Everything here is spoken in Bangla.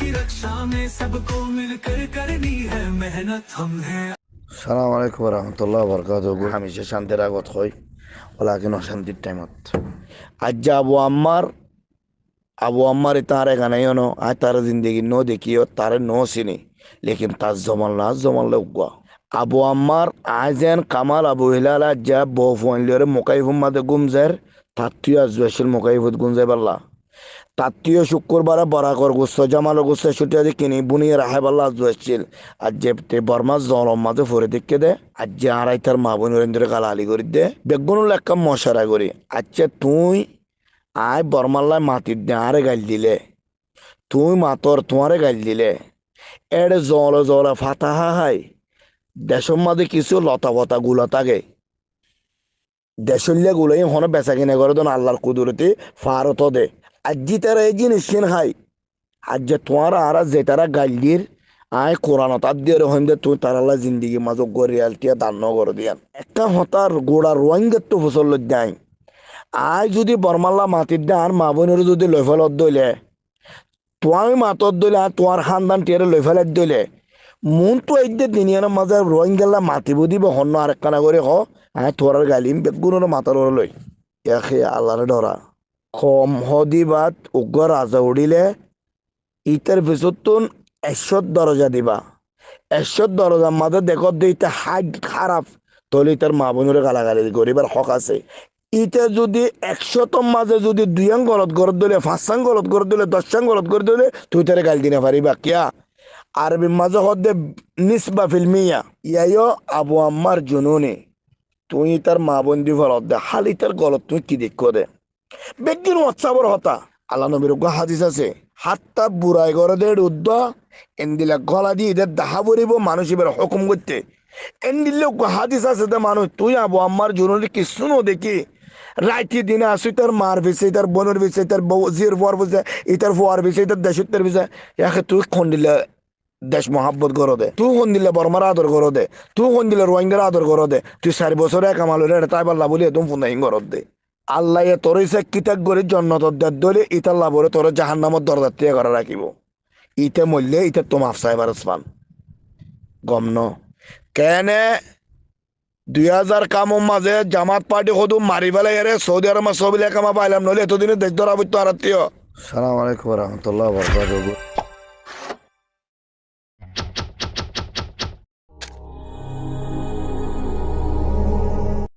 की रक्षा में सबको मिलकर करनी है मेहनत हम हैं। সালাম আলাইকুম রহমতুল্লাহ বরকাত হামেশা শান্তির আগত হয় ওলাকিন অশান্তির টাইমত আজ যে আবু আম্মার তার এখানে আজ তার জিন্দগি নো দেখিও তারে নো চিনি লেকিন তার জমাল না জমাল উগুয়া আবু আম্মার আইজেন কামাল আবু হিলাল আজ যা বউ ফুয়াইলিয়রে মোকাইফুম মাদে গুমজের তাত্তীয় আজবাসিল মোকাইফুত গুমজে পাল্লা তাত্তীয় শুক্রবারে বরাকর গুস্ত জামাল গুস্ত ছুটিয়ে কিনি বুনিয়ে রাহে পাল্লা আজবাসিল আজ যে তে বর্মা জলম মাঝে ফরে দেখকে দে আজ যে আড়াই তার মা বোন নরেন্দ্র গালালি করি দে বেগুন লেখা মশারা করি আচ্ছা তুই আয় বর্মাল্লায় মাটির দে আরে গাল দিলে তুই মাতর তোমারে গাল দিলে এড়ে জলে জলে ফাতা হাই দেশের মাঝে কিছু লতা পতা গুলা থাকে দেশল্যা গুলাই হনে বেচা কিনে করে দেন আল্লাহর কুদরতি ফারত দে আজি তারা এই জিনিস কিন খাই আজ যে তোমার আর যে তারা গাইলির আয় কোরআন তার দিয়ে রহন দে তুই তার আল্লাহ জিন্দিগি মাঝে গরিয়ালটিয়া দান করে দিয়ান একটা হতার গোড়া রোয়াঙ্গের তো ফসল দেয় আয় যদি বর্মাল্লা মাটির দে আর মা বোনের যদি লইফলত দইলে তোমার মাতর দইলে আর তোমার খানদান টিয়ারে লইফেলাত দইলে মন তো এই যে দিনিয়ার মাঝে রোহিঙ্গাল্লা মাতিব দিব হন্য আরেকখানা করে হ আয় তোর গালিম বেগুনের মাতার লই এখে আল্লাহরে ডরা কম হদিবাত উগ্র রাজা উড়িলে ইটার পিছত তুন 100 দরজা দিবা 100 দরজার মাঝে দেখো ইটা হাইট খারাপ তলে তার মা বোনের গালাগালি করিবার হক আছে ইটা যদি 100 মাঝে যদি 2 গলত গরত দিলে 5 গলত গরত দিলে 10 গলত করে দিলে তুই তারে গাল দিনে পারিবা কিয়া আরবি মাঝে হদে নিসবা ফিল্মিয়া ইয়াইও আবু আম্মার জুনুনি তুই তার মা বন্দি ফলত দে হালি তার গলত তুই কি দেখো দে বেগিন হোয়াটসঅ্যাপের হতা আল্লাহ নবীর হাদিস আছে হাতটা বুড়াই করে দে উদ্দ এন্দিলা গলা দিয়ে এদের দাহা বরিব মানুষ এবার হুকুম করতে এন্দিলে হাদিস আছে দে মানুষ তুই আবু আম্মার জুনুনি কিছু নো দেখি রাইতি দিনে আসি তার মার ভিসে তার বোনের ভিসে তার জির ফুয়ার ভিসে ইতার ফুয়ার ভিসে তার দেশের ভিসে একে তুই খন্ডিলে দেশ মহাব্বত করো দে তুই কোন দিলে বর্মার আদর করো দে তুই কোন দিলে রোহিঙ্গার আদর করো দে তুই 4 বছরে কামাল তাই পাল্লা বলি তুমি ফোন করত দে আল্লাহ তোর ইসে কিতাক করে জন্নত দলে ইতার লাভরে তোর জাহান নামত দরজার থেকে করে রাখিব ইতে মরলে ইতে তো মাফ সাহেবার পান গম ন কেনে 2000 কামর মাঝে জামাত পার্টি সদু মারি পেলাই এরে সৌদি আরব সবিলে কামা পাইলাম নলে এতদিনে দেশ ধরা বইতো আর সালাম আলাইকুম রহমতুল্লাহ বরকাত